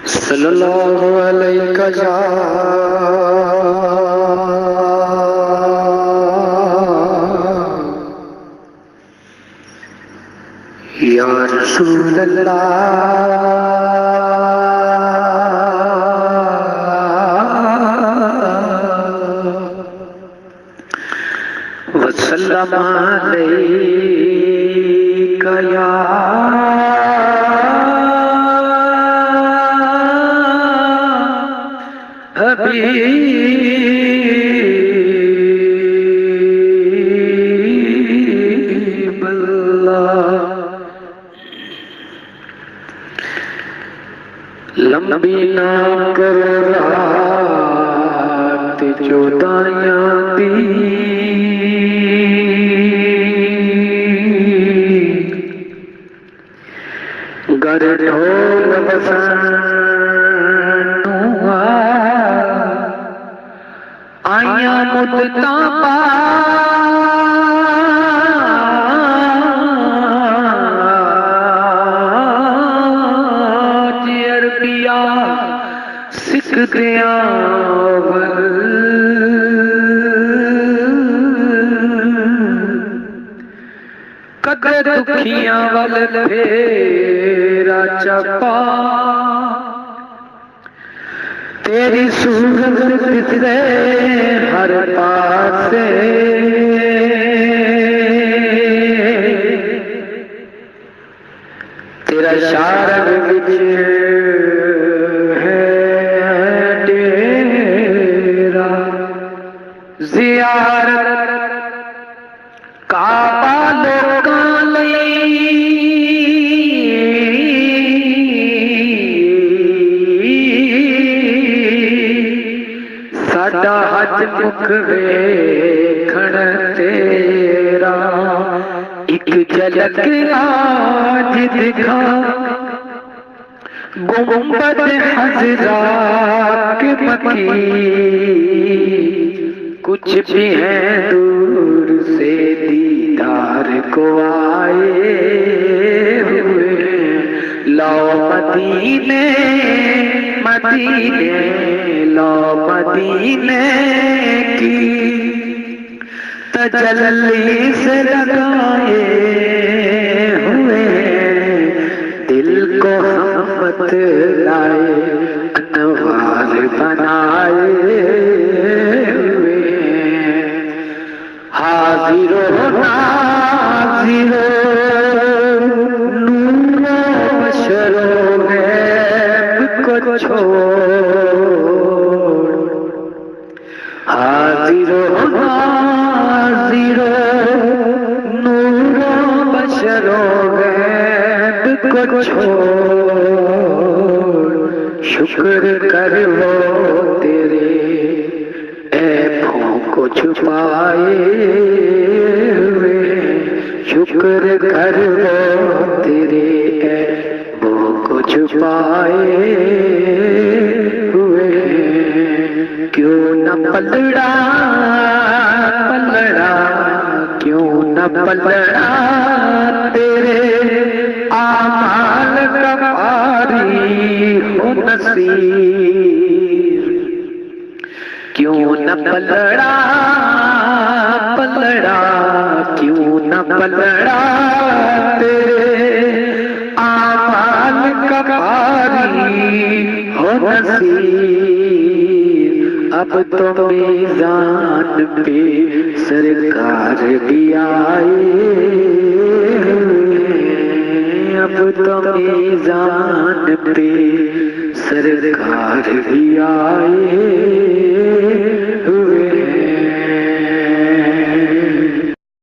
सल्लल्लाहु अलैहि या रसूल अल्लाह वसल्लम अलैका या हबीब अल्लाह। लंबी ना करो रात जुदाइयां दी, गर ढोल वसानू आइया मुद्दता अरबिया सिख दिया कदे दुखियां वल फेरा चपा, तेरी सूरत दिसदे हर पासे, तेरा शारग विच है डेरा, ज़ियारत काबा लोकां लई साडा हज मुख वेखण तेरा, एक झलक आज दिखा गुंबद हज़रा के मकी, कुछ भी है दूर से दीदार को आए हुए, लाओ मदीने मदीने लाओ मदीने की तजल्ली से लगाए हुए, दिल को हमत लाए अनवार बनाए हुए, हाजिरो नाजिरो नूरो बशरो गैब को छोड़, हाजिरो नाजिरो नूरो बशरो गैब को छोड़, शुक्र कर वो तेरे ऐबों को छुपाए हुए, शुक्र कर वो तेरे ऐबों को छुपाए हुए, क्यों न पलड़ा पलड़ा क्यों न पलड़ा तेरे आमाल का पारी हो नसीब, क्यों न पलड़ा पलड़ा क्यों न पलड़ा तेरे आमाल का पारी हो नसीब, अब तो मीज़ान पे सरकार भी आए हुए, अब तो मीज़ान पे सरकार भी आए